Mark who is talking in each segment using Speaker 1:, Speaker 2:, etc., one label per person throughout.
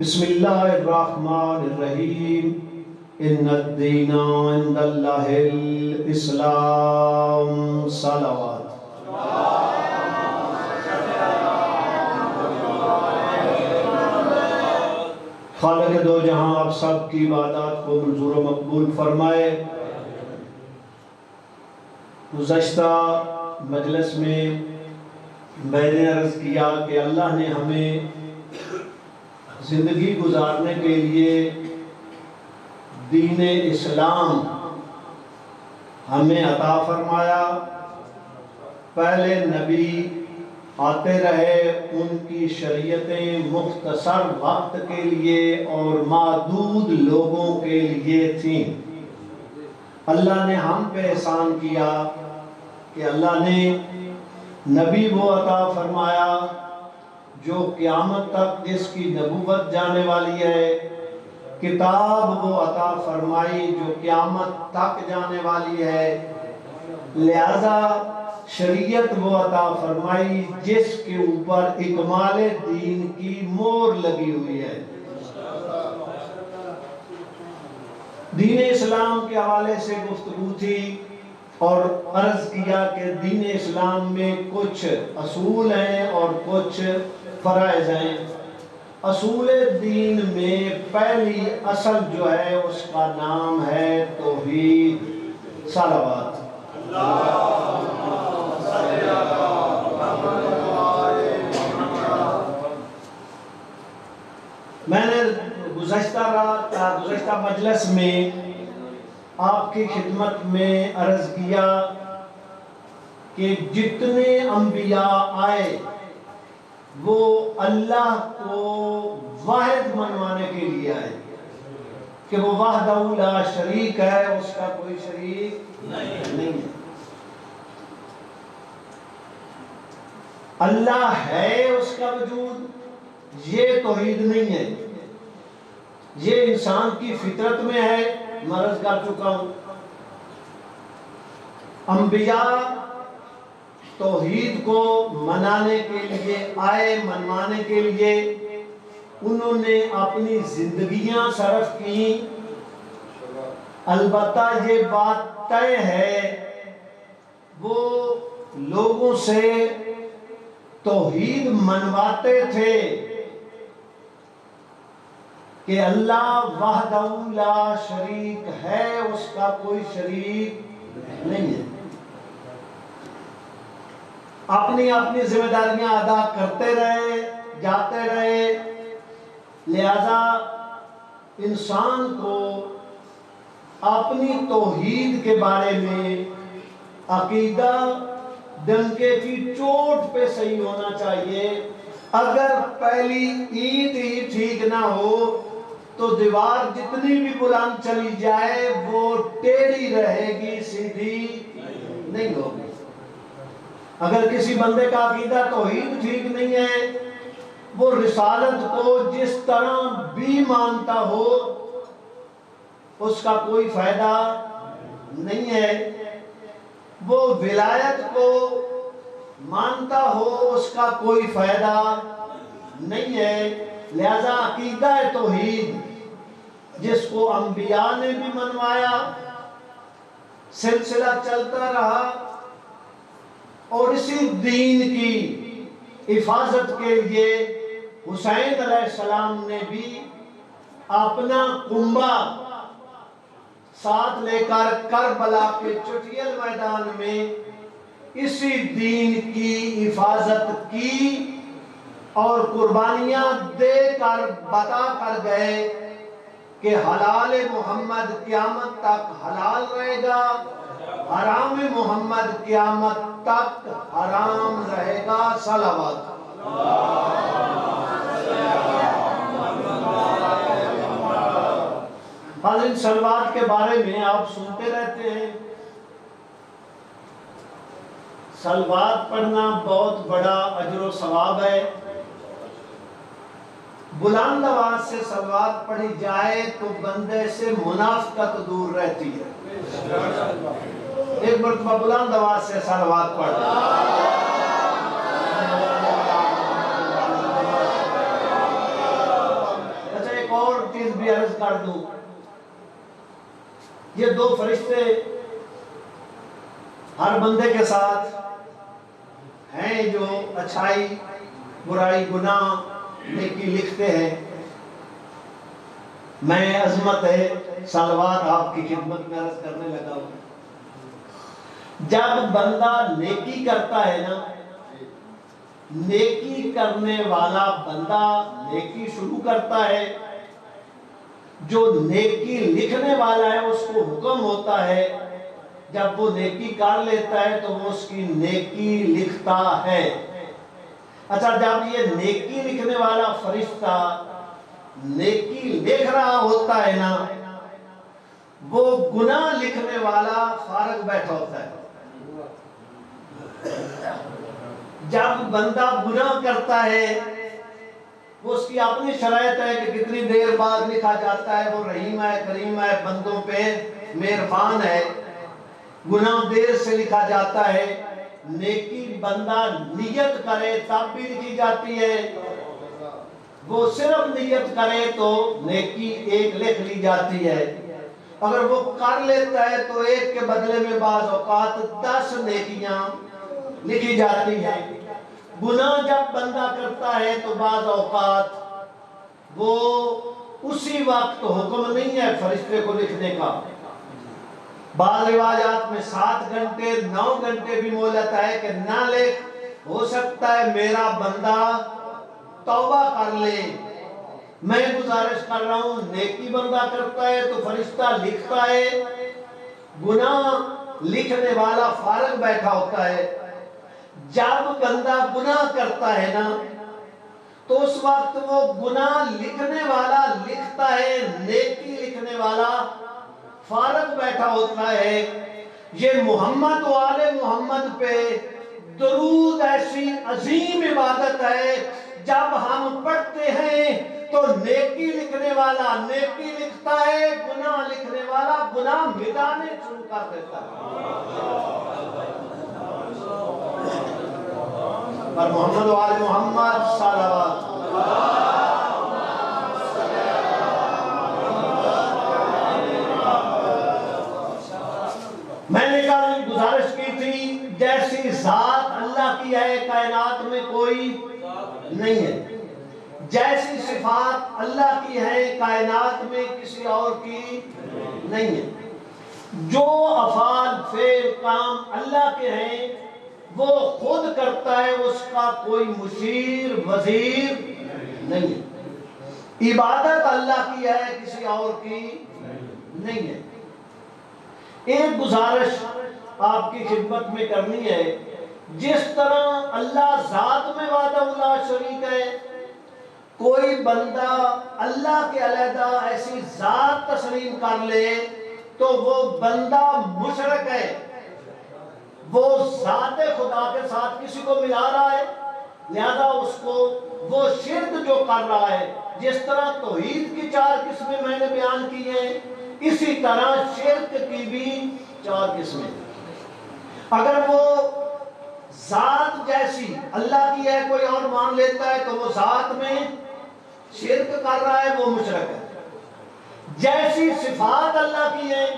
Speaker 1: بسم اللہ الرحمن الرحیم ان الدین عند اللہ الاسلام صلوات خالق دو جہاں آپ سب کی عبادات کو منظور و مقبول فرمائے۔ گزشتہ مجلس میں میں نے عرض کیا کہ اللہ نے ہمیں زندگی گزارنے کے لیے دین اسلام ہمیں عطا فرمایا۔ پہلے نبی آتے رہے، ان کی شریعتیں مختصر وقت کے لیے اور محدود لوگوں کے لیے تھیں۔ اللہ نے ہم پہ احسان کیا کہ اللہ نے نبی وہ عطا فرمایا جو قیامت تک جس کی نبوت جانے والی ہے، کتاب وہ عطا فرمائی جو قیامت تک جانے والی ہے، لہذا شریعت وہ عطا فرمائی جس کے اوپر اکمال دین کی مہر لگی ہوئی ہے۔ دین اسلام کے حوالے سے گفتگو تھی اور عرض کیا کہ دین اسلام میں کچھ اصول ہیں اور کچھ فرائض ہیں۔ اصول دین میں پہلی اصل جو ہے اس کا نام ہے توحید۔ صلوات۔ میں نے گزشتہ مجلس میں آپ کی خدمت میں عرض کیا کہ جتنے انبیاء آئے وہ اللہ کو واحد منوانے کے لیے آئے کہ وہ وحدہ لا شریک ہے، اس کا کوئی شریک نہیں ہے۔ اللہ ہے، اس کا وجود، یہ توحید نہیں ہے، یہ انسان کی فطرت میں ہے، مرض کر چکا ہوں۔ انبیاء توحید کو منانے کے لیے آئے، منوانے کے لیے انہوں نے اپنی زندگیاں صرف کی۔ البتہ یہ بات طے ہے وہ لوگوں سے توحید منواتے تھے کہ اللہ وحدہ لا شریک ہے، اس کا کوئی شریک نہیں ہے۔ اپنی اپنی ذمہ داریاں ادا کرتے رہے، جاتے رہے، لہذا انسان کو اپنی توحید کے بارے میں عقیدہ ڈنکے کی چوٹ پہ صحیح ہونا چاہیے۔ اگر پہلی اینٹ ہی ٹھیک نہ ہو تو دیوار جتنی بھی بلند چلی جائے وہ ٹیڑھی رہے گی، سیدھی نہیں ہوگی۔ اگر کسی بندے کا عقیدہ توحید ٹھیک نہیں ہے، وہ رسالت کو جس طرح بھی مانتا ہو اس کا کوئی فائدہ نہیں ہے، وہ ولایت کو مانتا ہو اس کا کوئی فائدہ نہیں ہے۔ لہذا عقیدہ توحید جس کو انبیاء نے بھی منوایا، سلسلہ چلتا رہا، اور اسی دین کی حفاظت کے لیے حسین علیہ السلام نے بھی اپنا کنبہ ساتھ لے کر کربلا کے چٹیل میدان میں اسی دین کی حفاظت کی اور قربانیاں دے کر بتا کر گئے کہ حلال محمد قیامت تک حلال رہے گا، حرام محمد قیامت تک حرام رہے گا۔ صلوات۔ حاضرین، صلوات کے بارے میں آپ سنتے رہتے ہیں۔ صلوات پڑھنا بہت بڑا اجر و ثواب ہے۔ بلند آواز سے صلوات پڑھی جائے تو بندے سے منافقت دور رہتی ہے۔ ایک مرتبہ بلند آواز سے صلوات پڑھ۔ کر دوں۔ یہ دو فرشتے ہر بندے کے ساتھ ہیں جو اچھائی، برائی، گناہ، نیکی لکھتے ہیں۔ میں عظمت صلوات آپ کی خدمت میں عرض کرنے لگا ہوں۔ جب بندہ نیکی کرتا ہے نا، نیکی کرنے والا بندہ نیکی شروع کرتا ہے، جو نیکی لکھنے والا ہے اس کو حکم ہوتا ہے جب وہ نیکی کر لیتا ہے تو وہ اس کی نیکی لکھتا ہے۔ اچھا، جب یہ نیکی لکھنے والا فرشتہ نیکی لکھ رہا ہوتا ہے نا، وہ گناہ لکھنے والا فارغ بیٹھا ہوتا ہے۔ جب بندہ گناہ کرتا ہے، وہ اس کی اپنی شرائط ہے کہ کتنی دیر بعد لکھا جاتا ہے، وہ رحیم ہے، کریم ہے، بندوں پہ مہربان ہے، گناہ دیر سے لکھا جاتا ہے۔ نیکی بندہ نیت کرے تب بھی لکھی جاتی ہے، وہ صرف نیت کرے تو نیکی ایک لکھ لی جاتی ہے۔ اگر وہ کر لیتا ہے تو ایک کے بدلے میں بعض اوقات 10 نیکیاں لکھی جاتی ہیں۔ گناہ جب بندہ کرتا ہے تو بعض اوقات وہ اسی وقت حکم نہیں ہے فرشتے کو لکھنے کا۔ بعض روایات میں 7 گھنٹے 9 گھنٹے بھی مہلت ہے کہ نہ لکھ، ہو سکتا ہے میرا بندہ توبہ کر لے۔ میں گزارش کر رہا ہوں، نیکی بندہ کرتا ہے تو فرشتہ لکھتا ہے، گناہ لکھنے والا فارغ بیٹھا ہوتا ہے۔ جب بندہ گناہ کرتا ہے نا تو اس وقت وہ گناہ لکھنے والا لکھتا ہے، نیکی لکھنے والا فارغ بیٹھا ہوتا ہے۔ یہ محمد و آل محمد پہ درود ایسی عظیم عبادت ہے، جب ہم پڑھتے ہیں تو نیکی لکھنے والا نیکی لکھتا ہے، گناہ لکھنے والا گناہ مٹانے شروع کر دیتا ہے۔ پر محمد و آل محمد صلوات۔ میں نے کل گزارش کی تھی، جیسی ذات اللہ کی ہے کائنات میں کوئی نہیں ہے، جیسی صفات اللہ کی ہے کائنات میں کسی اور کی نہیں ہے۔ جو افعال فعل کام اللہ کے ہیں وہ خود کرتا ہے، اس کا کوئی مشیر وزیر نہیں ہے۔ عبادت اللہ کی ہے، کسی اور کی نہیں ہے۔ ایک گزارش آپ کی خدمت میں کرنی ہے، جس طرح اللہ ذات میں وحدہ لا شریک ہے، کوئی بندہ اللہ کے علیحدہ ایسی ذات تسلیم کر لے تو وہ بندہ مشرک ہے، وہ ذات خدا کے ساتھ کسی کو ملا رہا ہے، لہذا اس کو وہ شرک جو کر رہا ہے۔ جس طرح توحید کی 4 قسمیں میں نے بیان کی ہیں، اسی طرح شرک کی بھی 4 قسمیں۔ اگر وہ ذات جیسی اللہ کی ہے کوئی اور مان لیتا ہے تو وہ ذات میں شرک کر رہا ہے، وہ مشرک ہے۔ جیسی صفات اللہ کی ہیں،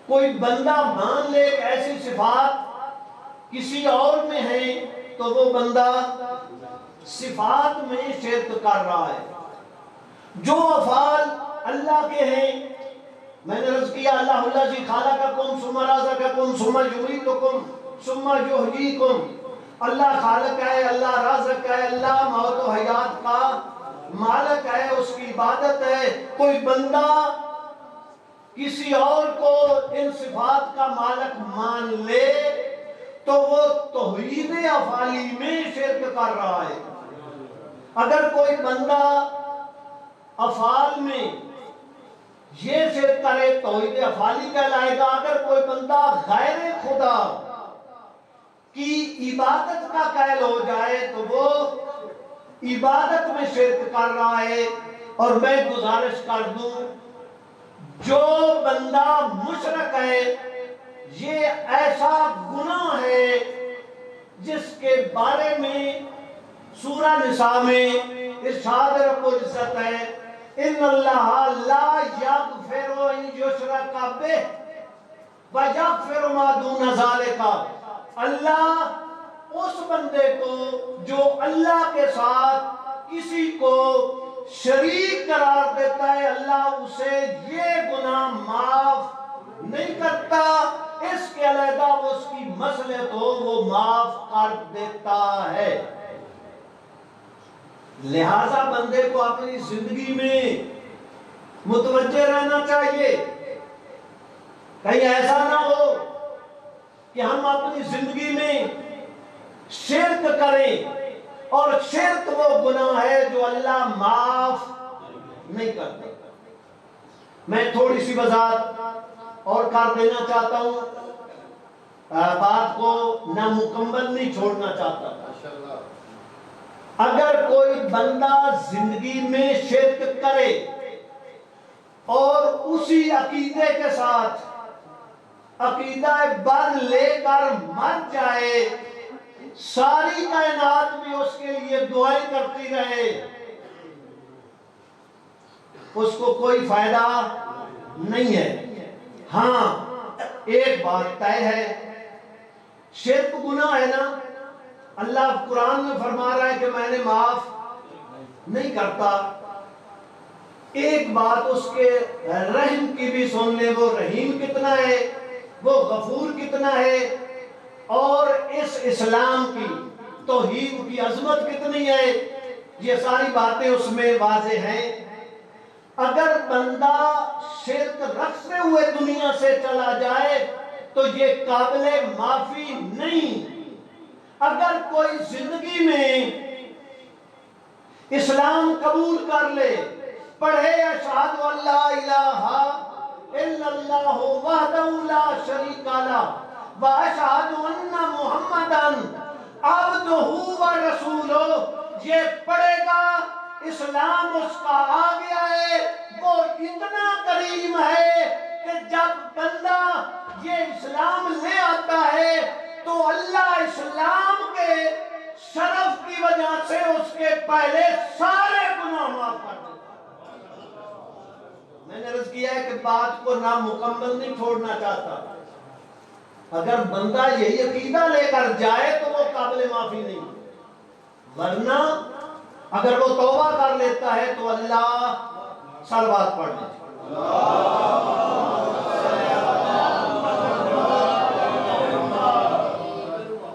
Speaker 1: کوئی بندہ مان لے کہ ایسی صفات کسی اور میں ہیں تو وہ بندہ صفات میں شرک کر رہا ہے۔ جو افعال اللہ کے ہیں، میں نے عرض کیا اللہ الذی خلقکم ثم رزقکم ثم یمیتکم ثم یحییکم، اللہ خالق ہے، اللہ رازق ہے، اللہ موت و حیات کا مالک ہے، اس کی عبادت ہے۔ کوئی بندہ کسی اور کو ان صفات کا مالک مان لے تو وہ توحید افعالی میں شرک کر رہا ہے۔ اگر کوئی بندہ افعال میں یہ شرک کرے توحید افعالی کہلائے گا۔ اگر کوئی بندہ غیر خدا کی عبادت کا قائل ہو جائے تو وہ عبادت میں شرک کر رہا ہے۔ اور میں گزارش کر دوں، جو بندہ مشرک ہے یہ ایسا گناہ ہے جس کے بارے میں سورہ نساء میں ارشاد رب العزت ہے ان اللہ لا یغفر ان یشرک بہ ویغفر ما دون ذالک، اللہ اس بندے کو جو اللہ کے ساتھ کسی کو شریک قرار دیتا ہے اللہ اسے یہ گناہ معاف نہیں کرتا، اس کے علیحدہ وہ اس کی مصلحت ہو وہ معاف کر دیتا ہے۔ لہذا بندے کو اپنی زندگی میں متوجہ رہنا چاہیے، کہیں ایسا نہ ہو کہ ہم اپنی زندگی میں شرک کریں، اور شرک وہ گناہ ہے جو اللہ معاف نہیں کرتا۔ میں تھوڑی سی وضاحت اور کر دینا چاہتا ہوں، بات کو نامکمل نہیں چھوڑنا چاہتا۔ اگر کوئی بندہ زندگی میں شرک کرے اور اسی عقیدے کے ساتھ عقیدہ بر لے کر مر جائے، ساری کائنات بھی اس کے لیے دعائیں کرتی رہے، اس کو کوئی فائدہ نہیں ہے۔ ہاں ایک بات طے ہے، شرک گناہ ہے نا، اللہ قرآن میں فرما رہا ہے کہ میں نے معاف نہیں کرتا۔ ایک بات اس کے رحم کی بھی سن لے، وہ رحیم کتنا ہے، وہ غفور کتنا ہے، اور اس اسلام کی توحید کی عظمت کتنی ہے، یہ ساری باتیں اس میں واضح ہیں۔ اگر بندہ شرک رکھتے ہوئے دنیا سے چلا جائے تو یہ قابل معافی نہیں۔ اگر کوئی زندگی میں اسلام قبول کر لے، پڑھے اشہد ان لا الہ الا اللہ وحدہ لا شریک لہ واشہد ان محمدًا عبدہ ورسولہ، یہ پڑھے گا، اسلام اس کا آ گیا ہے، وہ اتنا کریم ہے کہ جب بندہ یہ اسلام لے آتا ہے تو اللہ اسلام کے شرف کی وجہ سے اس کے پہلے سارے گناہ معاف کر دیتا ہے۔ میں نے عرض کیا ہے کہ بات کو نامکمل نہیں چھوڑنا چاہتا۔ اگر بندہ یہی عقیدہ لے کر جائے تو وہ قابل معافی نہیں، ورنہ اگر وہ توبہ کر لیتا ہے تو اللہ صلوات پڑھ لے۔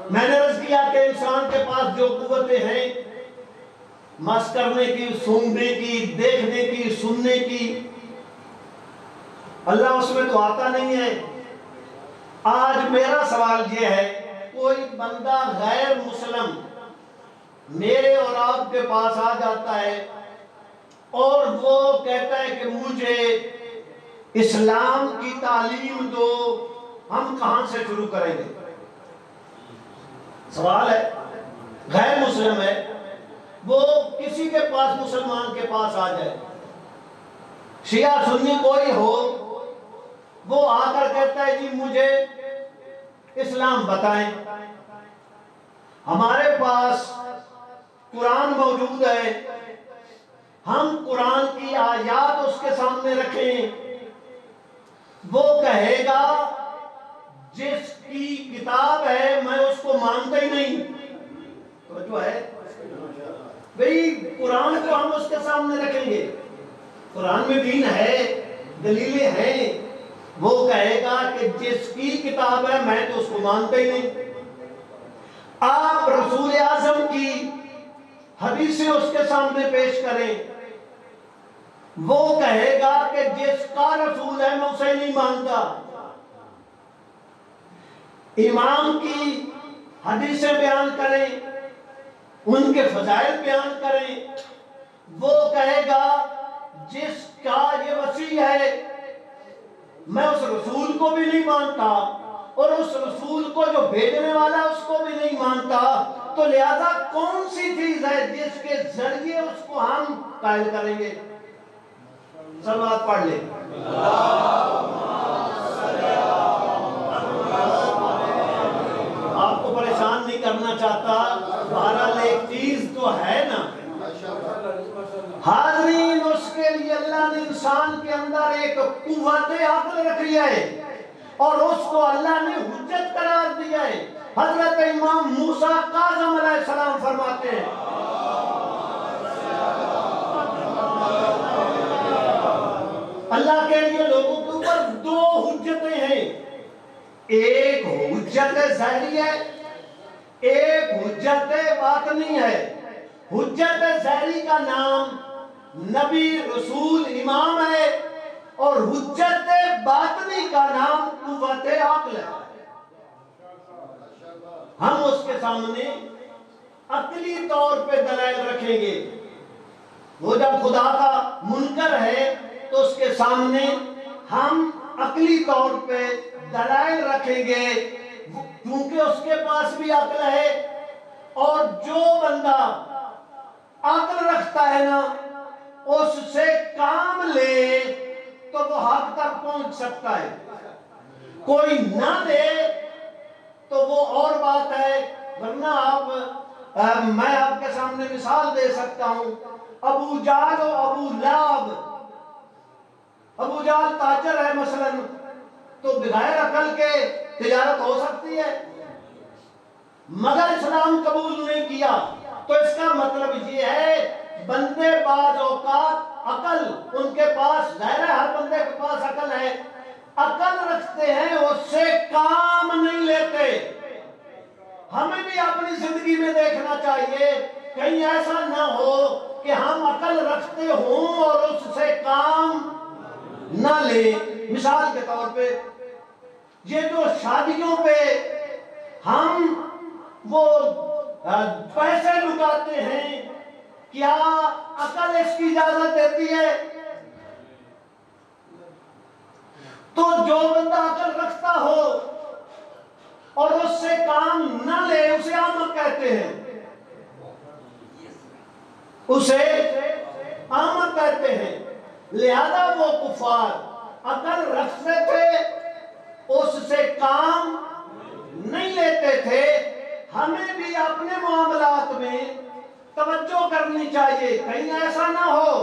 Speaker 1: میں نے عرض کیا کہ انسان کے پاس جو قوتیں ہیں مس کرنے کی، سونگنے کی، دیکھنے کی، سننے کی، اللہ اس میں تو آتا نہیں ہے۔ آج میرا سوال یہ ہے، کوئی بندہ غیر مسلم میرے اور آپ کے پاس آ جاتا ہے اور وہ کہتا ہے کہ مجھے اسلام کی تعلیم دو، ہم کہاں سے شروع کریں گے؟ سوال ہے، غیر مسلم ہے، وہ کسی کے پاس مسلمان کے پاس آ جائے، شیعہ سنی کوئی ہو، وہ آ کر کہتا ہے جی مجھے اسلام بتائیں۔ ہمارے پاس قرآن موجود ہے، ہم قرآن کی آیات اس کے سامنے رکھیں، وہ کہے گا جس کی کتاب ہے میں اس کو مانتا ہی نہیں۔ تو جو ہے بھئی قرآن کو ہم اس کے سامنے رکھیں گے، قرآن میں دین ہے، دلیلیں ہیں، وہ کہے گا کہ جس کی کتاب ہے میں تو اس کو مانتا ہی نہیں۔ آپ رسول اعظم کی حدیثیں اس کے سامنے پیش کریں، وہ کہے گا کہ جس کا رسول ہے میں اسے نہیں مانتا۔ امام کی حدیثیں بیان کریں، ان کے فضائل بیان کریں، وہ کہے گا جس کا یہ وصی ہے میں اس رسول کو بھی نہیں مانتا، اور اس رسول کو جو بھیجنے والا اس کو بھی نہیں مانتا، تو لہذا کون سی چیز ہے جس کے ذریعے اس کو ہم قائل کریں گے؟ صلوات پڑھ لیں۔ آپ کو پریشان نہیں کرنا چاہتا، بہرحال ایک چیز تو ہے نا، حاضرین اس کے لیے انسان کے اندر ایک قوت عقل رکھی ہے اور اس کو اللہ نے حجت قرار دیا ہے۔ حضرت امام موسیٰ کاظم علیہ السلام فرماتے ہیں اللہ کے لیے لوگوں کے اوپر دو حجتیں ہیں، ایک حجت ظاہری ہے، ایک حجت باطنی ہے۔ حجت ظاہری کا نام نبی، رسول، امام ہے، اور حجت باطنی کا نام قوت عقل ہے۔ ہم اس کے سامنے عقلی طور پہ دلائل رکھیں گے۔ وہ جب خدا کا منکر ہے تو اس کے سامنے ہم عقلی طور پہ دلائل رکھیں گے، کیونکہ اس کے پاس بھی عقل ہے، اور جو بندہ عقل رکھتا ہے نا اس سے کام لے تو وہ حق تک پہنچ سکتا ہے، کوئی نہ لے تو وہ اور بات ہے۔ ورنہ میں آپ کے سامنے مثال دے سکتا ہوں، ابو جہل و ابو لہب۔ ابو جہل تاجر ہے مثلا، تو بغیر عقل کے تجارت ہو سکتی ہے، مگر اسلام قبول نہیں کیا، تو اس کا مطلب یہ ہے بندے بعض اوقات عقل ان کے پاس، ظاہر ہے ہر بندے کے پاس عقل ہے، عقل رکھتے ہیں، اس سے کام نہیں لیتے۔ ہمیں بھی اپنی زندگی میں دیکھنا چاہیے کہیں ایسا نہ ہو کہ ہم عقل رکھتے ہوں اور اس سے کام نہ لیں۔ مثال کے طور پہ یہ جو شادیوں پہ ہم وہ پیسے لٹاتے ہیں، کیا عقل اس کی اجازت دیتی ہے؟ تو جو بندہ عقل رکھتا ہو اور اس سے کام نہ لے اسے احمق کہتے ہیں، اسے احمق کہتے ہیں۔ لہذا وہ کفار عقل رکھتے تھے، اس سے کام نہیں لیتے تھے۔ ہمیں بھی اپنے معاملات میں توجہ کرنی چاہیے، کہیں ایسا نہ ہو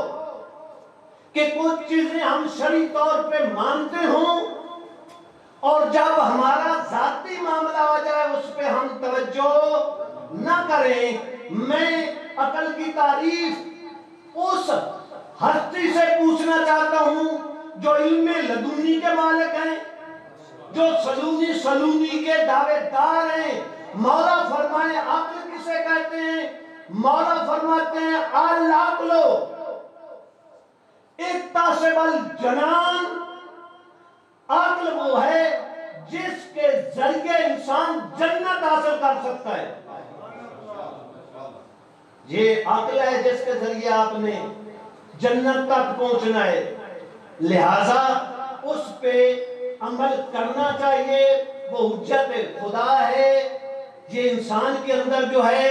Speaker 1: کہ کچھ چیزیں ہم شرعی طور پہ مانتے ہوں اور جب ہمارا ذاتی معاملہ آ جائے اس پہ ہم توجہ نہ کریں۔ میں عقل کی تعریف اس ہستی سے پوچھنا چاہتا ہوں جو علم لدنی کے مالک ہیں، جو سلونی کے دعوے دار ہیں۔ مولا فرمائے عقل کسے کہتے ہیں؟ مولا فرماتے ہیں العقل اکتسب الجنان، عقل وہ ہے جس کے ذریعے انسان جنت حاصل کر سکتا ہے۔ یہ عقل ہے جس کے ذریعے آپ نے جنت تک پہنچنا ہے، لہذا اس پہ عمل کرنا چاہیے۔ وہ حجت خدا ہے، یہ انسان کے اندر جو ہے،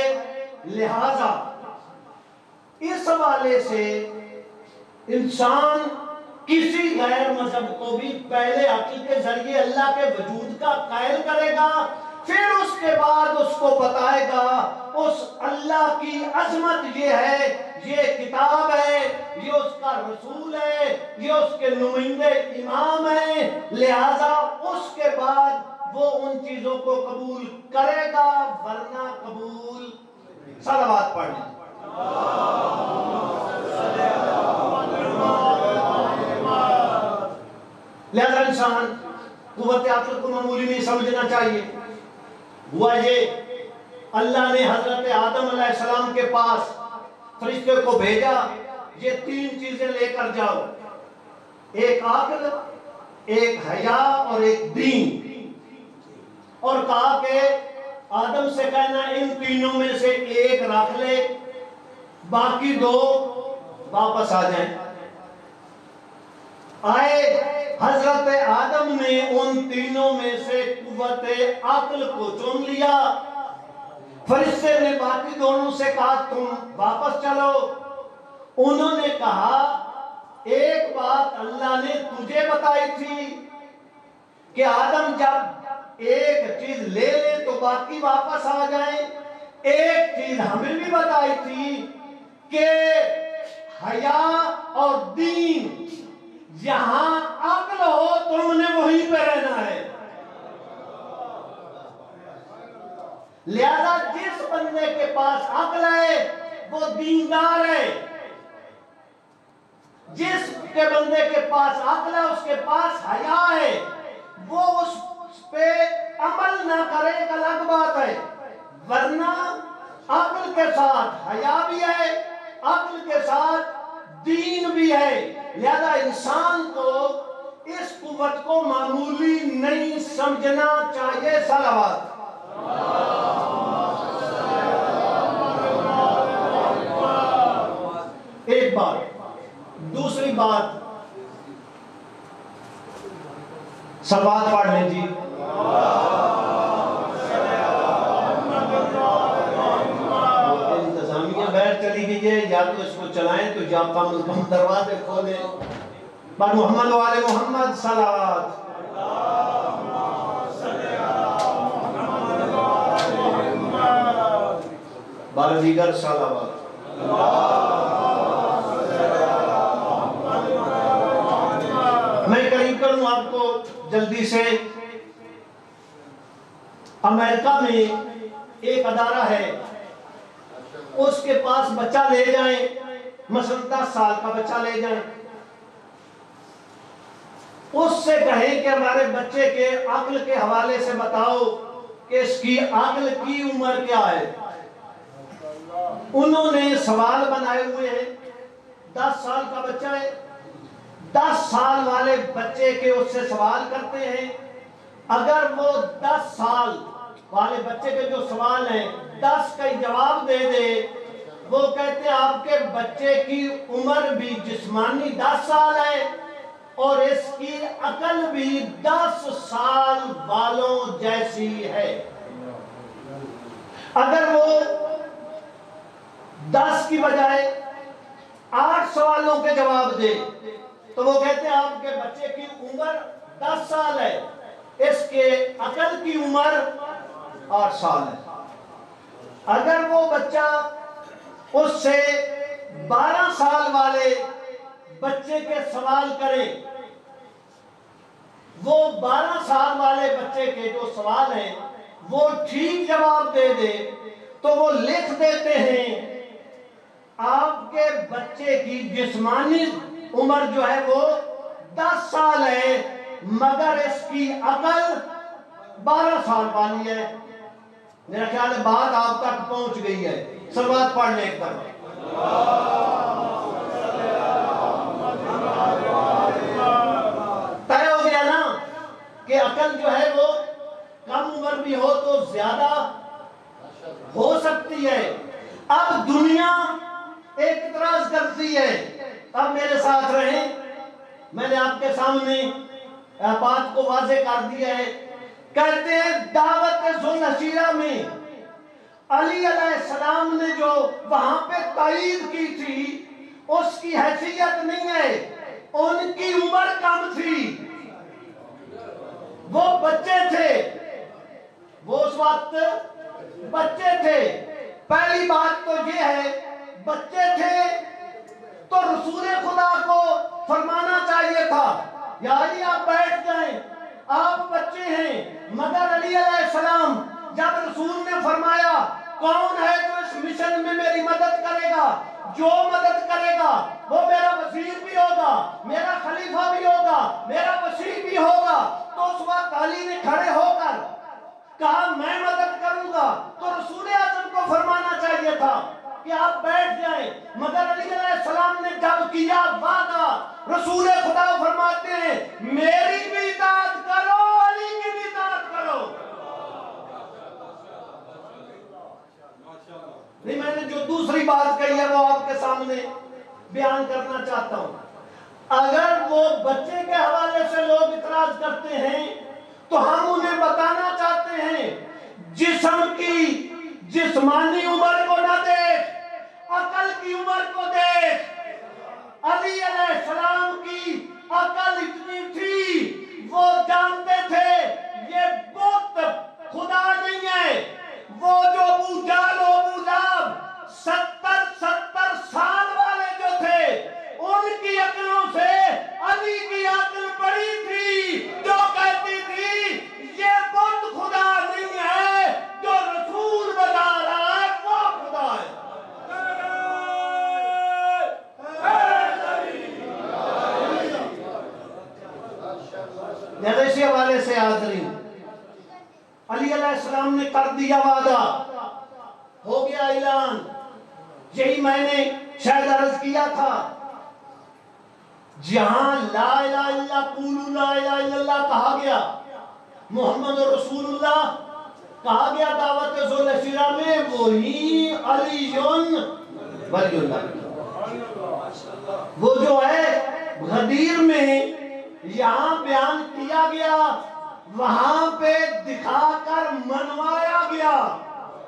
Speaker 1: لہذا اس حوالے سے انسان کسی غیر مذہب کو بھی پہلے عقل کے ذریعے اللہ کے وجود کا قائل کرے گا، پھر اس کے بعد اس کو بتائے گا اس اللہ کی عظمت یہ ہے، یہ کتاب ہے، یہ اس کا رسول ہے، یہ اس کے نمائندے امام ہیں، لہذا اس کے بعد وہ ان چیزوں کو قبول کرے گا، ورنہ قبول۔ صلوات پڑھ لیں۔ لہذا انسان قوت عقل کو معمولی نہیں سمجھنا چاہیے۔ ہوا یہ، اللہ نے حضرت آدم علیہ السلام کے پاس فرشتے کو بھیجا، یہ تین چیزیں لے کر جاؤ، ایک عقل، ایک حیا اور ایک دین، اور کہا کہ آدم سے کہنا ان تینوں میں سے ایک رکھ لے، باقی دو واپس آ جائیں۔ آئے حضرت آدم نے ان تینوں میں سے قوت عقل کو چن لیا، فرشتے نے باقی دونوں سے کہا تم واپس چلو۔ انہوں نے کہا ایک بات اللہ نے تجھے بتائی تھی کہ آدم جب ایک چیز لے لے تو باقی واپس آ جائیں، ایک چیز ہمیں بھی بتائی تھی کہ حیا اور دین یہاں عقل ہو تم نے وہیں پہ رہنا ہے. لہذا جس بندے کے پاس عقل ہے وہ دیندار ہے. جس کے بندے کے پاس عقل ہے اس کے پاس حیا ہے. وہ اس پہ عمل نہ کرے ایک الگ بات ہے، ورنہ عقل کے ساتھ حیا بھی ہے، عقل کے ساتھ دین بھی ہے. لہذا انسان کو اس قوت کو معمولی نہیں سمجھنا چاہیے. صلوات. ایک بات. دوسری بات، صلوات پڑھ لیں جی. انتظامیہ باہر چلی گئی ہے، یا تو اس کو چلائیں تو یا کم از کم دروازے کھولیں. پر محمد و آل محمد صلوات. بار دیگر صلوات. میں قریب کروں آپ کو جلدی سے. امریکہ میں ایک ادارہ ہے، اس کے پاس بچہ لے جائیں، مثلا 10 سال کا بچہ لے جائیں، اس سے کہیں کہ ہمارے بچے کے عقل کے حوالے سے بتاؤ کہ اس کی عقل کی عمر کیا ہے. انہوں نے سوال بنائے ہوئے ہیں. 10 سال کا بچہ ہے، 10 سال والے بچے کے اس سے سوال کرتے ہیں. اگر وہ 10 سال والے بچے کے جو سوال ہیں 10 کا جواب دے دے، وہ کہتے ہیں آپ کے بچے کی عمر بھی جسمانی 10 سال ہے اور اس کی عقل بھی 10 سال والوں جیسی ہے. اگر وہ 10 کی بجائے 8 سوالوں کے جواب دے تو وہ کہتے ہیں آپ کے بچے کی عمر 10 سال ہے، اس کے عقل کی عمر 8 سال ہے. اگر وہ بچہ اس سے 12 سال والے بچے کے سوال کرے، وہ 12 سال والے بچے کے جو سوال ہیں وہ ٹھیک جواب دے دے تو وہ لکھ دیتے ہیں آپ کے بچے کی جسمانی عمر جو ہے وہ 10 سال ہے مگر اس کی عقل 12 سال والی ہے. میرا خیال ہے بات آپ تک پہنچ گئی ہے. صلوات پڑھ لیں ایک بار. طے ہو گیا نا کہ عقل جو ہے وہ کم عمر بھی ہو تو زیادہ ہو سکتی ہے. اب دنیا ایک اعتراض کرتی ہے. اب میرے ساتھ رہیں، میں نے آپ کے سامنے بات کو واضح کر دیا ہے. کہتے ہیں دعوت ذوالحجیرہ میں علی علیہ السلام نے جو وہاں پہ تائید کی تھی اس کی حیثیت نہیں ہے، ان کی عمر کم تھی، وہ بچے تھے، وہ اس وقت بچے تھے. پہلی بات تو یہ ہے بچے تھے تو رسول خدا کو فرمانا چاہیے تھا یا علی آپ بیٹھ جائیں، آپ بچے ہیں. مگر علی علیہ السلام جب رسول نے فرمایا کون ہے جو اس مشن میں میری مدد کرے گا، جو مدد کرے گا وہ میرا وزیر بھی ہوگا، میرا خلیفہ بھی ہوگا، میرا وزیر بھی ہوگا، تو اس وقت علی نے کھڑے ہو کر کہا میں مدد کروں گا. تو رسول اعظم کو فرمانا چاہیے تھا کہ آپ بیٹھ جائیں. مگر علی علیہ السلام نے جب کیا وعدہ، رسول خدا فرماتے ہیں میری بھی اطاعت کرو، علی کی بھی اطاعت کرو. نہیں، میں نے جو دوسری بات کہی ہے وہ آپ کے سامنے بیان کرنا چاہتا ہوں. اگر وہ بچے کے حوالے سے لوگ اعتراض کرتے ہیں تو ہم انہیں بتانا چاہتے ہیں جسم کی جسمانی عمر کو نہ دیکھ، عقل کی عمر کو دیکھ. علی علیہ السلام کی عقل اتنی تھی وہ جانتے تھے یہ بت خدا نہیں ہے. وہ جو ابو جہل و ابو لہب 70 سال والے جو تھے ان کی عقلوں سے علی لہذا اسی حوالے سے حاضرین، علی علیہ السلام نے کر دیا وعدہ، ہو گیا اعلان۔ یہی میں نے شاید عرض کیا تھا، جہاں لا الہ الا اللہ، قولوا لا الہ الا اللہ کہا گیا، محمد رسول اللہ کہا گیا دعوت ذوالفقار میں، وہی علی ولی اللہ، وہ جو ہے غدیر میں یہاں بیان کیا گیا، وہاں پہ دکھا کر منوایا گیا،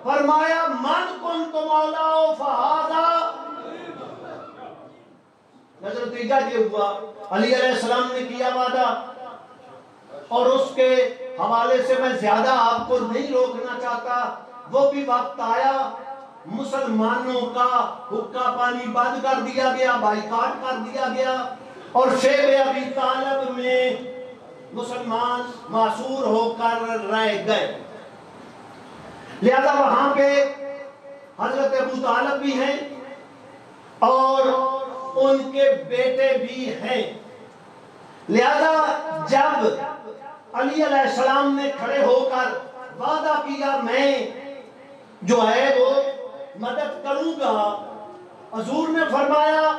Speaker 1: فرمایا من کنت مولا فہذا۔ نتیجہ یہ ہوا، علی علیہ السلام نے کیا وعدہ، اور اس کے حوالے سے میں زیادہ آپ کو نہیں روکنا چاہتا۔ وہ بھی وقت آیا، مسلمانوں کا حقہ پانی بند کر دیا گیا، بائیکاٹ کر دیا گیا، اور شیب ابی طالب میں مسلمان معصور ہو کر رہ گئے۔ لہذا وہاں پہ حضرت ابو طالب بھی ہیں اور ان کے بیٹے بھی ہیں۔ لہذا جب علی علیہ السلام نے کھڑے ہو کر وعدہ کیا میں جو ہے وہ مدد کروں گا، حضور نے فرمایا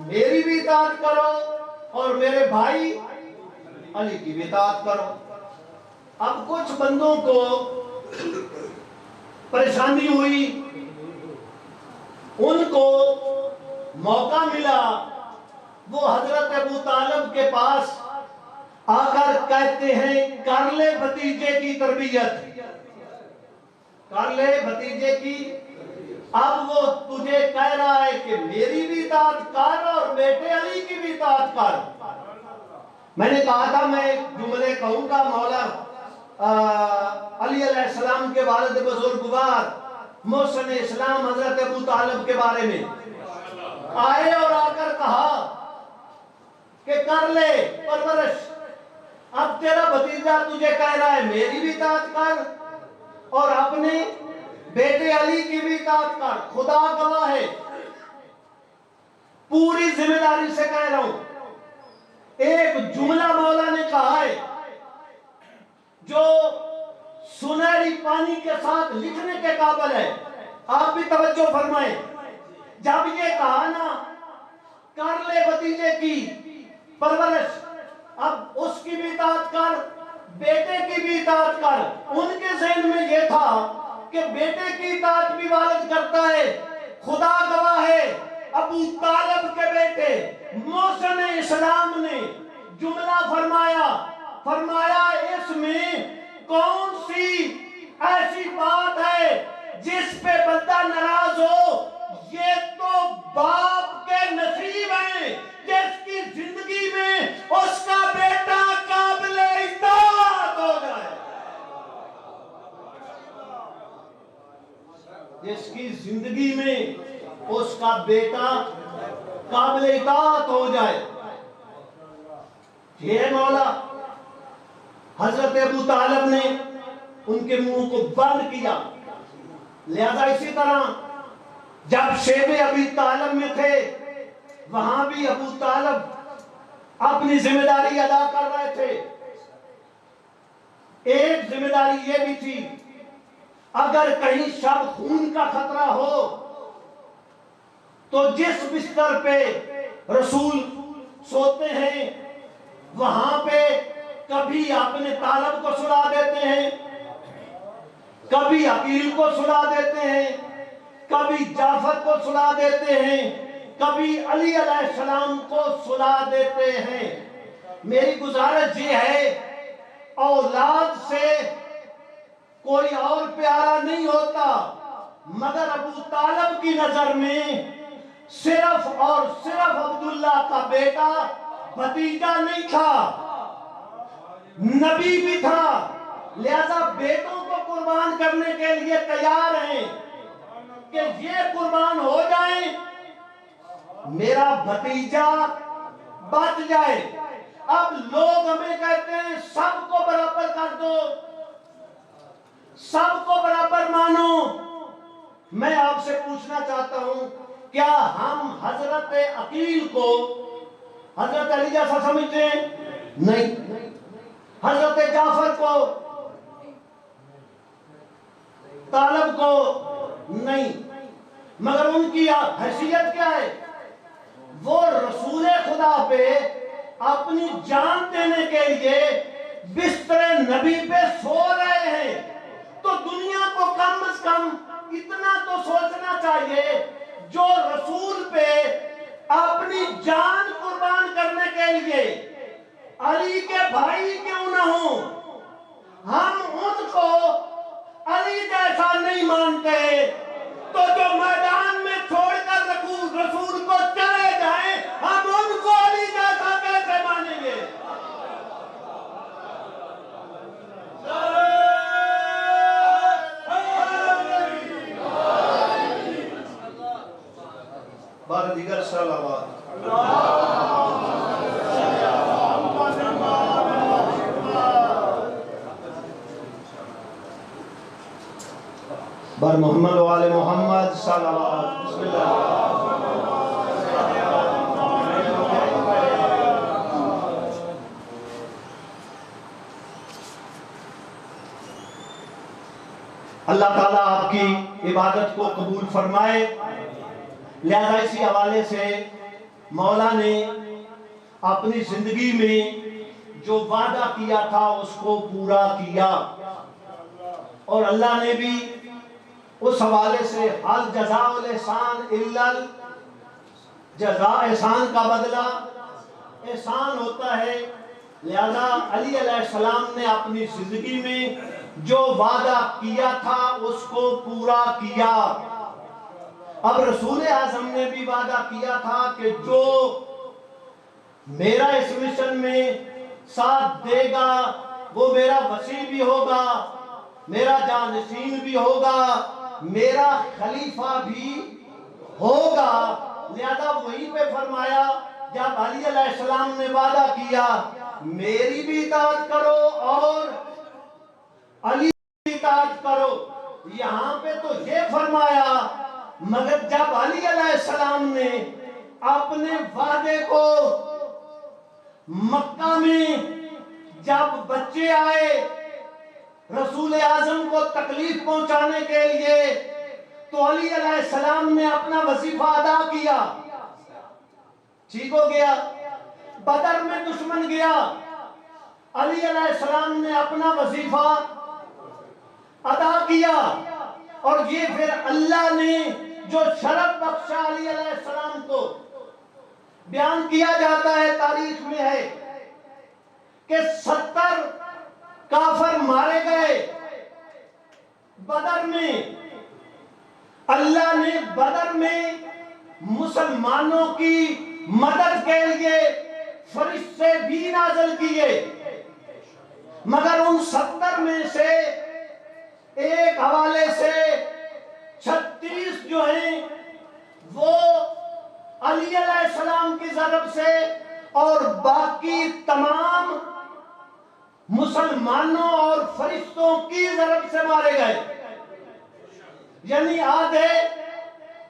Speaker 1: میری بھی اطاعت کرو اور میرے بھائی علی کی بھی اطاعت کرو۔ اب کچھ بندوں کو پریشانی ہوئی، ان کو موقع ملا، وہ حضرت ابو طالب کے پاس آ کر کہتے ہیں کر لے بھتیجے کی تربیت، کر لے بھتیجے کی۔ اب وہ تجھے کہہ رہا ہے کہ میری بھی اطاعت کر اور بیٹے علی کی بھی اطاعت کر۔ میں نے کہا تھا میں جملے کہوں گا، مولا علی علیہ السلام کے والد بزرگوار محسن اسلام حضرت ابو طالب کے بارے میں آئے اور آ کر کہا کہ کر لے پرورش، اب تیرا بھتیجا تجھے کہہ رہا ہے میری بھی اطاعت کر اور اپنے بیٹے علی کی بھی اطاعت کر۔ خدا گواہ ہے، پوری ذمہ داری سے کہہ رہا ہوں، ایک جملہ مولا نے کہا ہے جو سنہری پانی کے ساتھ لکھنے کے قابل ہے۔ آپ بھی توجہ فرمائیں، جب یہ کہا نا کر لے بھتیجے کی پرورش، اب اس کی بھی اطاعت کر، بیٹے کی بھی اطاعت کر۔ ان کے ذہن میں یہ تھا کہ بیٹے کی اطاعت بھی والد کرتا ہے۔ خدا گواہ ہے، ابو طالب کے بیٹے محسن اسلام نے جملہ فرمایا اس میں کون سی ایسی بات ہے جس پہ بندہ ناراض ہو؟ یہ تو باپ کے نصیب ہیں جس کی زندگی میں اس کا بیٹا قابل اطاعت ہو جائے، جس کی زندگی میں اس کا بیٹا قابل اطاعت ہو جائے۔ یہ مولا حضرت ابو طالب نے ان کے منہ کو بند کیا۔ لہذا اسی طرح جب شیب ابی طالب میں تھے، وہاں بھی ابو طالب اپنی ذمہ داری ادا کر رہے تھے۔ ایک ذمہ داری یہ بھی تھی، اگر کہیں شب خون کا خطرہ ہو تو جس بستر پہ رسول سوتے ہیں وہاں پہ کبھی اپنے طالب کو سلا دیتے ہیں، کبھی عقیل کو سلا دیتے ہیں، کبھی جعفر کو سلا دیتے ہیں، کبھی علی علیہ السلام کو سلا دیتے ہیں۔ میری گزارش یہ ہے، اولاد سے کوئی اور پیارا نہیں ہوتا، مگر ابو طالب کی نظر میں صرف اور صرف عبداللہ کا بیٹا بھتیجا نہیں تھا، نبی بھی تھا۔ لہذا بیٹوں کو قربان کرنے کے لیے تیار ہیں کہ یہ قربان ہو جائیں، میرا بھتیجا بچ جائے۔ اب لوگ ہمیں کہتے ہیں سب کو برابر کر دو، سب کو برابر مانو۔ میں آپ سے پوچھنا چاہتا ہوں، کیا ہم حضرت عقیل کو حضرت علی جیسا سمجھتے ہیں؟ نہیں۔ حضرت جعفر کو، طالب کو نہیں، مگر ان کی حیثیت کیا ہے؟ وہ رسول خدا پہ اپنی جان دینے کے لیے بستر نبی پہ سو رہے ہیں، تو دنیا کو کم از کم اتنا تو سوچنا چاہیے، جو رسول پہ اپنی جان قربان کرنے کے لیے علی کے بھائی کیوں نہ ہوں، ہم ان کو علی جیسا نہیں مانتے، تو جو میدان میں چھوڑ کر رسول کو چلے جائیں، ہم ان کو علی جیسا کیسے مانیں گے؟ بار دیگر صلوات بر محمد و آل محمد صلوات. بسم اللہ. اللہ تعالیٰ آپ کی عبادت کو قبول فرمائے. لہذا اسی حوالے سے مولا نے اپنی زندگی میں جو وعدہ کیا تھا اس کو پورا کیا، اور اللہ نے بھی اس حوالے سے حل جزاء الاحسان الا جزاء، احسان کا بدلہ احسان ہوتا ہے. لہذا علی علیہ السلام نے اپنی زندگی میں جو وعدہ کیا تھا اس کو پورا کیا. اب رسول اعظم نے بھی وعدہ کیا تھا کہ جو میرا اس مشن میں ساتھ دے گا وہ میرا وسیع بھی ہوگا، میرا جانشین بھی ہوگا، میرا خلیفہ بھی ہوگا. لہذا وہیں پہ فرمایا جب علی علیہ السلام نے وعدہ کیا میری بھی اطاعت کرو اور علی بھی اطاعت کرو، یہاں پہ تو یہ فرمایا، مگر جب علی علیہ السلام نے اپنے وعدے کو مکہ میں جب بچے آئے رسول اعظم کو تکلیف پہنچانے کے لیے، تو علی علیہ السلام نے اپنا وظیفہ ادا کیا. ٹھیک ہو گیا. بدر میں دشمن گیا، علی علیہ السلام نے اپنا وظیفہ ادا کیا، اور یہ پھر اللہ نے جو شرف بخشا علی علیہ السلام کو، بیان کیا جاتا ہے تاریخ میں ہے کہ 70 کافر مارے گئے بدر میں. اللہ نے بدر میں مسلمانوں کی مدد کے لیے فرشتے بھی نازل کیے، مگر ان 70 میں سے ایک حوالے سے 36 جو ہیں وہ علی علیہ السلام کی ضرب سے، اور باقی تمام مسلمانوں اور فرشتوں کی ضرب سے مارے گئے. یعنی آدھے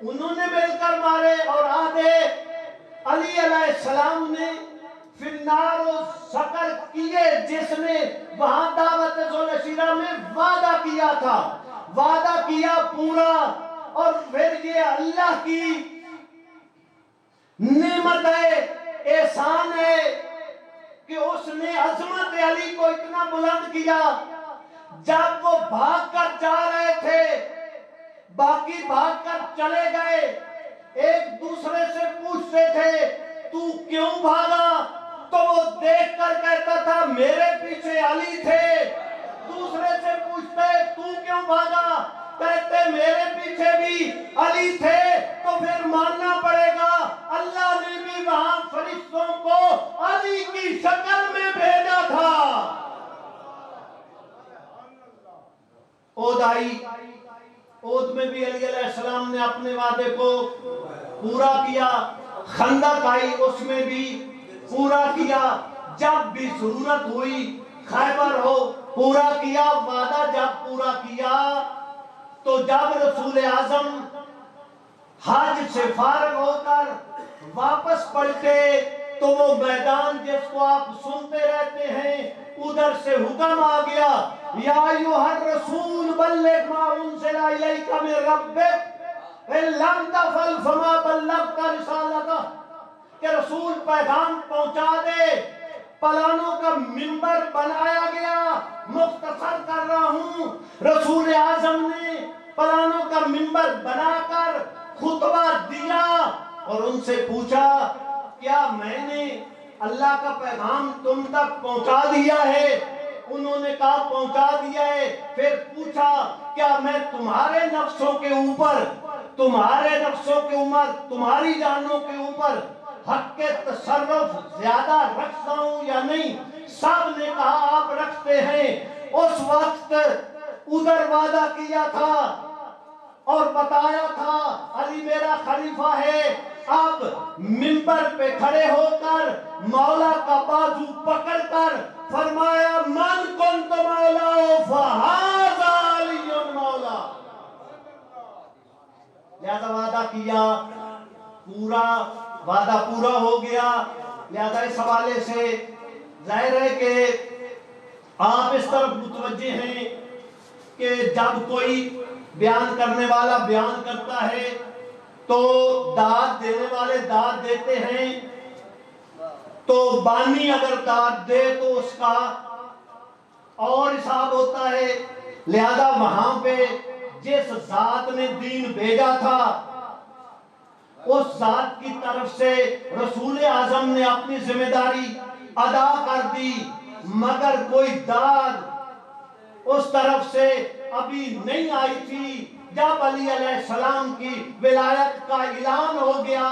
Speaker 1: انہوں نے مل کر مارے اور آدھے علی علیہ السلام نے فی النار و سقر کیے، جس نے وہاں دعوت ذوالشیرہ میں وعدہ کیا تھا، وعدہ کیا پورا. اور پھر یہ اللہ کی نعمت ہے، احسان ہے کہ اس نے عظمت علی کو اتنا بلند کیا. جب وہ بھاگ کر جا رہے تھے، باقی بھاگ کر چلے گئے، ایک دوسرے سے پوچھتے تھے تو کیوں بھاگا؟ تو وہ دیکھ کر کہتا تھا میرے پیچھے علی تھے. دوسرے سے پوچھتے تو کیوں بھاگا؟ کہتے میرے پیچھے بھی علی تھے. تو پھر ماننا پڑے گا اللہ نے بھی وہاں فرشتوں کو علی کی شکل میں بھیجا تھا. عہد آئی، عہد میں بھی علی علیہ السلام نے اپنے وعدے کو پورا کیا. خندق آئی، اس میں بھی پورا کیا. جب بھی ضرورت ہوئی خیبر ہو پورا کیا. وعدہ جب پورا کیا تو جب رسول اعظم حج سے فارغ ہو کر واپس پلٹے تو وہ میدان جس کو آپ سنتے رہتے ہیں ادھر سے حکم آ گیا، یا ایھا الرسول بلغ ما انزل الیک من ربک ان لم تفعل فما بلغت رسالتہ، کہ رسول پیغام پہنچا دے۔ پلانوں کا منبر بنایا گیا، مختصر کر رہا ہوں، رسول اعظم نے پلانوں کا منبر بنا کر خطبہ دیا اور ان سے پوچھا کیا میں نے اللہ کا پیغام تم تک پہنچا دیا ہے؟ انہوں نے کہا پہنچا دیا ہے۔ پھر پوچھا کیا میں تمہارے نفسوں کے اوپر، تمہارے نفسوں کے اوپر، تمہاری جانوں کے اوپر حق کے تصرف زیادہ رکھتا ہوں یا نہیں؟ سب نے کہا آپ رکھتے ہیں۔ اس وقت ادھر وعدہ کیا تھا اور بتایا تھا علی میرا خلیفہ ہے، اب منبر پہ کھڑے ہو کر مولا کا بازو پکڑ کر فرمایا من کنت مولا فہذا علی مولا۔ لہذا وعدہ کیا، پورا وعدہ پورا ہو گیا۔ لہذا اس حوالے سے ظاہر ہے کہ آپ اس طرف متوجہ ہیں کہ جب کوئی بیان کرنے والا بیان کرتا ہے تو داد دینے والے داد دیتے ہیں، تو بانی اگر داد دے تو اس کا اور حساب ہوتا ہے۔ لہذا وہاں پہ جس ذات نے دین بھیجا تھا اس ذات کی طرف سے رسول اعظم نے اپنی ذمہ داری ادا کر دی، مگر کوئی داد اس طرف سے ابھی نہیں آئی تھی۔ جب علی علیہ السلام کی ولایت کا اعلان ہو گیا،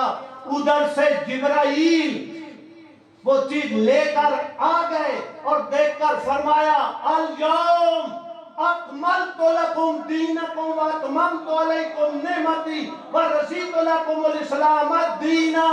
Speaker 1: ادھر سے جبرائیل وہ چیز لے کر آ گئے اور دیکھ کر فرمایا الیوم اکملت لکم دینکم واتممت علیکم نعمتی ورضیت لکم الاسلام دینا۔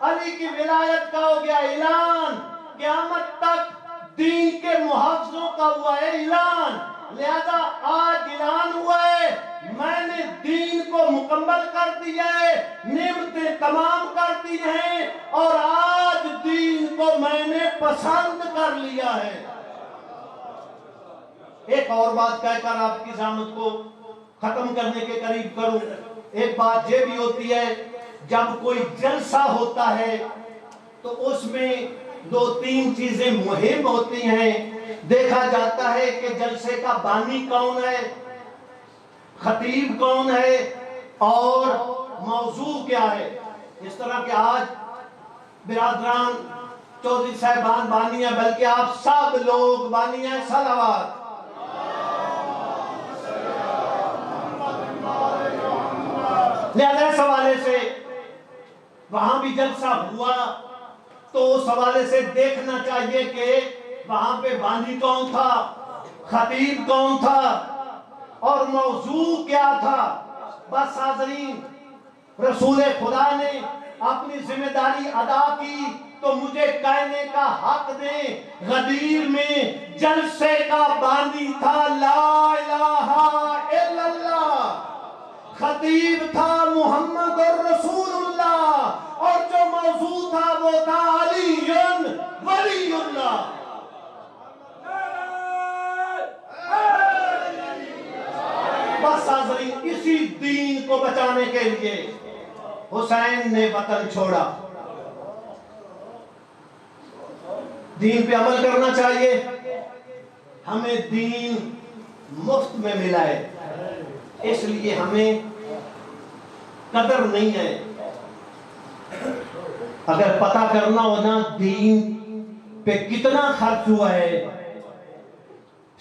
Speaker 1: علی کی ولایت کا ہو گیا اعلان، قیامت تک دین کے محافظوں کا ہوا ہے اعلان۔ لہذا آج اعلان ہوا ہے میں نے دین کو مکمل کر دیا ہے، نعمتیں تمام کر دی ہیں، اور آج دین کو میں نے پسند کر لیا ہے۔ ایک اور بات کہہ کر آپ کی زحمت کو ختم کرنے کے قریب کروں۔ ایک بات یہ بھی ہوتی ہے جب کوئی جلسہ ہوتا ہے تو اس میں دو تین چیزیں مہم ہوتی ہیں۔ دیکھا جاتا ہے کہ جلسے کا بانی کون ہے، خطیب کون ہے، اور موضوع کیا ہے۔ اس طرح کہ آج برادران چودھری صاحبان بانی ہیں، بلکہ آپ سب لوگ بانی ہیں۔ صلوات۔ لہذا اس حوالے سے وہاں بھی جلسہ ہوا تو اس حوالے سے دیکھنا چاہیے کہ وہاں پہ بانی کون تھا، خطیب کون تھا، اور موضوع کیا تھا۔ بس حاضرین، رسول خدا نے اپنی ذمہ داری ادا کی تو مجھے کہنے کا حق دیں۔ غدیر میں جلسے کا بانی تھا لا الہ الا اللہ، خطیب تھا محمد رسول اللہ، اور جو موضوع تھا وہ تھا علی ولی اللہ۔ بس حاضرین، اسی دین کو بچانے کے لیے حسین نے وطن چھوڑا۔ دین پہ عمل کرنا چاہیے، ہمیں دین مفت میں ملا ہے، اس لیے ہمیں قدر نہیں ہے۔ اگر پتہ کرنا ہونا دین پہ کتنا خرچ ہوا ہے،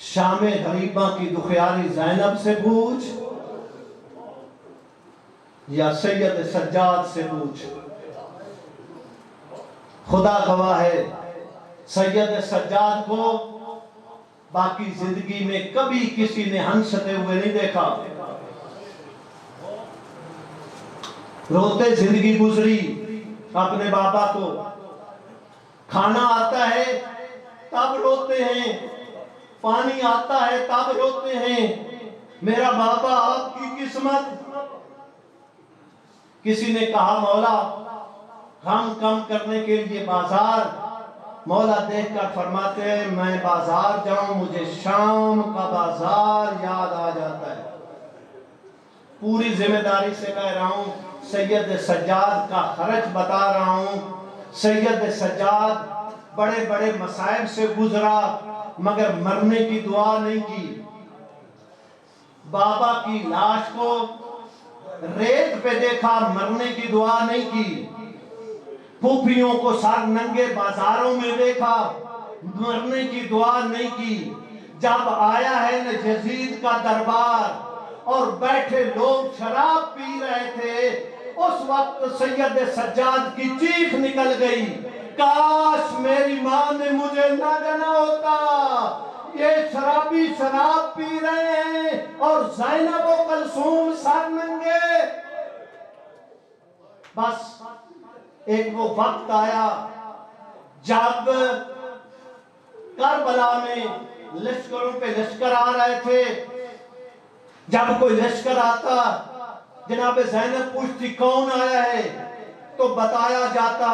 Speaker 1: شام غریبہ کی دخیاری زینب سے پوچھ یا سید سجاد سے پوچھ۔ خدا گواہ ہے سید سجاد کو باقی زندگی میں کبھی کسی نے ہنستے ہوئے نہیں دیکھا، روتے زندگی گزری اپنے بابا کو۔ کھانا آتا ہے تب روتے ہیں، پانی آتا ہے تب روتے ہیں، میرا بابا آپ کی قسمت۔ کسی نے کہا مولا غم کم کرنے کے لیے بازار، مولا دیکھ کر فرماتے ہیں میں بازار جاؤں مجھے شام کا بازار یاد آ جاتا ہے۔ پوری ذمہ داری سے کہہ رہا ہوں، سید سجاد کا خرچ بتا رہا ہوں۔ سید سجاد بڑے بڑے مصائب سے گزرا مگر مرنے کی دعا نہیں کی۔ بابا کی لاش کو ریت پہ دیکھا، مرنے کی دعا نہیں کی۔ پھوپھیوں کو سر ننگے بازاروں میں دیکھا، مرنے کی دعا نہیں کی۔ جب آیا ہے نا یزید کا دربار اور بیٹھے لوگ شراب پی رہے تھے، اس وقت سید سجاد کی چیخ نکل گئی، کاش میری ماں نے مجھے نہ جنا ہوتا، یہ شرابی شراب پی رہے ہیں اور زینب و کلثوم سر ننگے۔ بس ایک وہ وقت آیا جب کربلا میں لشکروں پہ لشکر آ رہے تھے۔ جب کوئی لشکر آتا، جناب زینب پوچھتی کون آیا ہے تو بتایا جاتا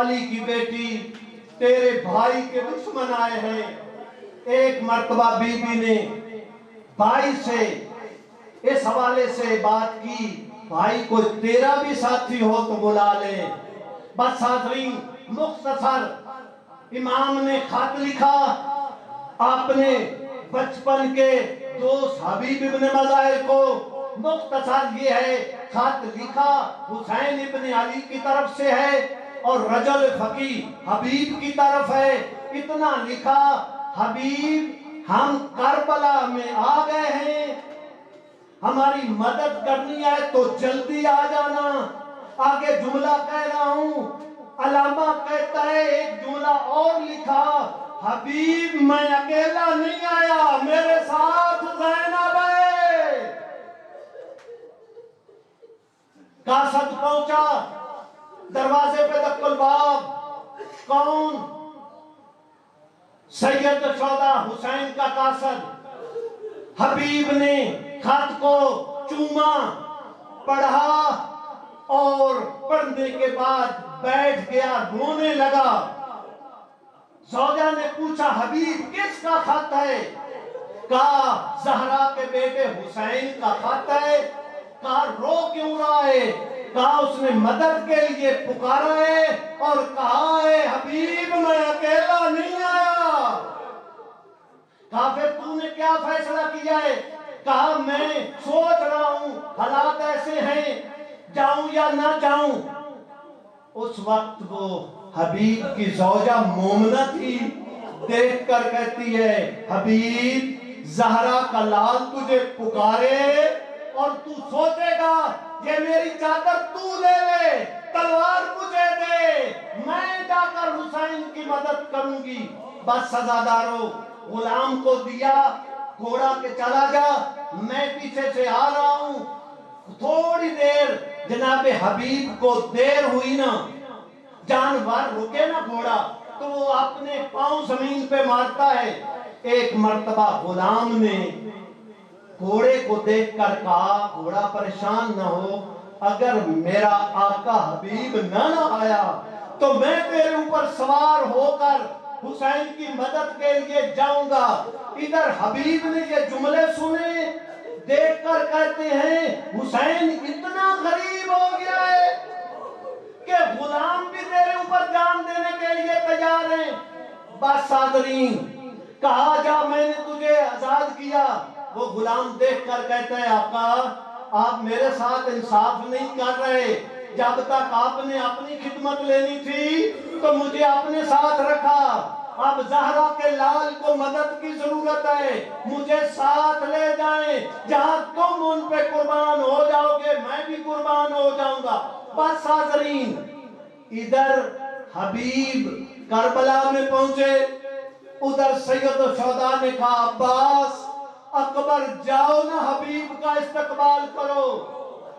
Speaker 1: علی کی بیٹی تیرے بھائی کے دشمن آئے ہیں۔ ایک مرتبہ بی بی نے بھائی سے اس حوالے سے بات کی، بھائی کوئی تیرا بھی ساتھی ہو تو بلا لے۔ بس حاضرین، مختصر امام نے خط لکھا اپنے بچپن کے دوست حبیب ابن مظاہر کو۔ مختصر یہ ہے، خط لکھا حسین ابن علی کی طرف سے ہے اور رجل فقی حبیب کی طرف ہے۔ اتنا لکھا، حبیب ہم کربلا میں آ گئے ہیں، ہماری مدد کرنی ہے تو جلدی آ جانا۔ آگے جملہ کہہ رہا ہوں، علامہ کہتا ہے ایک جملہ اور لکھا، حبیب میں اکیلا نہیں آیا، میرے ساتھ زینب ہے۔ قاصد پہنچا، دروازے پہ دق الباب، کون؟ سید شہداء حسین کا قاصد۔ حبیب نے خط کو چوما، پڑھا اور پڑھنے کے بعد بیٹھ گیا، رونے لگا۔ زوجہ نے پوچھا حبیب کس کا خط ہے؟ کہا زہرا کے بیٹے حسین کا خط ہے۔ کہا رو کیوں رہا ہے؟ کہا اس نے مدد کے لیے پکارا ہے اور کہا ہے حبیب میں اکیلا نہیں آیا۔ کہا پھر تو نے کیا فیصلہ کیا ہے؟ کہا میں سوچ رہا ہوں، حالات ایسے ہیں جاؤں یا نہ جاؤں۔ اس وقت وہ حبیب کی زوجہ مومنہ تھی، دیکھ کر کہتی ہے حبیب زہرا کا لال تجھے پکارے اور تو سوچے گا یہ میری چادر تو لے لے، تلوار مجھے دے، میں جا کر حسین کی مدد کروں گی۔ بس سزادارو، غلام کو دیا، گھوڑا کے چلا جا، میں پیچھے سے آ رہا ہوں۔ تھوڑی دیر جناب حبیب کو دیر ہوئی نا، جانور رکے نا گھوڑا تو وہ اپنے پاؤں زمین پہ مارتا ہے۔ ایک مرتبہ غلام نے گھوڑے کو دیکھ کر کہا گھوڑا پریشان نہ ہو، اگر میرا آقا حبیب نہ آیا تو میں تیرے اوپر سوار ہو کر حسین کی مدد کے لیے جاؤں گا۔ ادھر حبیب نے یہ جملے سنے، دیکھ کر کہتے ہیں حسین اتنا غریب ہو گیا ہے کہ غلام بھی تیرے اوپر جان دینے کے لیے تیار ہیں۔ بس صادرین، کہا جا میں نے تجھے آزاد کیا۔ وہ غلام دیکھ کر کہتا ہے آقا آپ میرے ساتھ انصاف نہیں کر رہے، جب تک آپ نے اپنی خدمت لینی تھی تو مجھے اپنے ساتھ رکھا، اب زہرا کے لال کو مدد کی ضرورت ہے، مجھے ساتھ لے جائیں، جہاں تم ان پہ قربان ہو جاؤ گے میں بھی قربان ہو جاؤں گا۔ بس حاضرین، ادھر حبیب کربلا میں پہنچے، ادھر سید الشہداء نے کہا عباس اکبر جاؤ نا حبیب کا استقبال کرو۔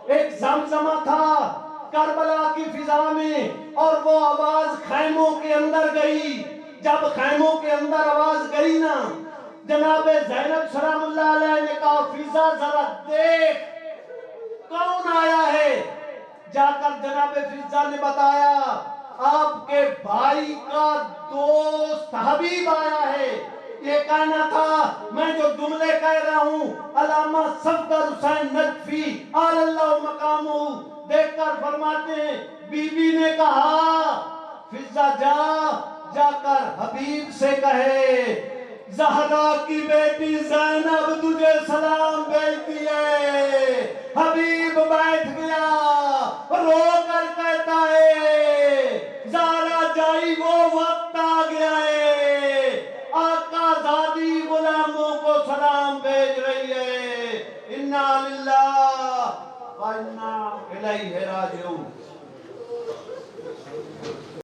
Speaker 1: ایک زمزمہ تھا کربلا کی فضا میں اور وہ آواز خیموں کے اندر گئی۔ جب خیموں کے اندر آواز گئی نا، جناب زینب سلام اللہ علیہ نے کہا فضا ذرا دیکھ کون آیا ہے۔ جا کر جناب فضہ نے بتایا آپ کے بھائی کا دوست حبیب آیا ہے. یہ کہنا تھا میں جو جملے کہہ رہا ہوں علامہ صفدر حسین نجفی آل اللہ مقامہ دیکھ کر فرماتے ہیں بی بی نے کہا فضہ جا کر حبیب سے کہے زہرا کی بیٹی زینب تجھے سلام بھیجتی ہے. حبیب بیٹھ گیا رو کر کہتا ہے زہرا جائی وہ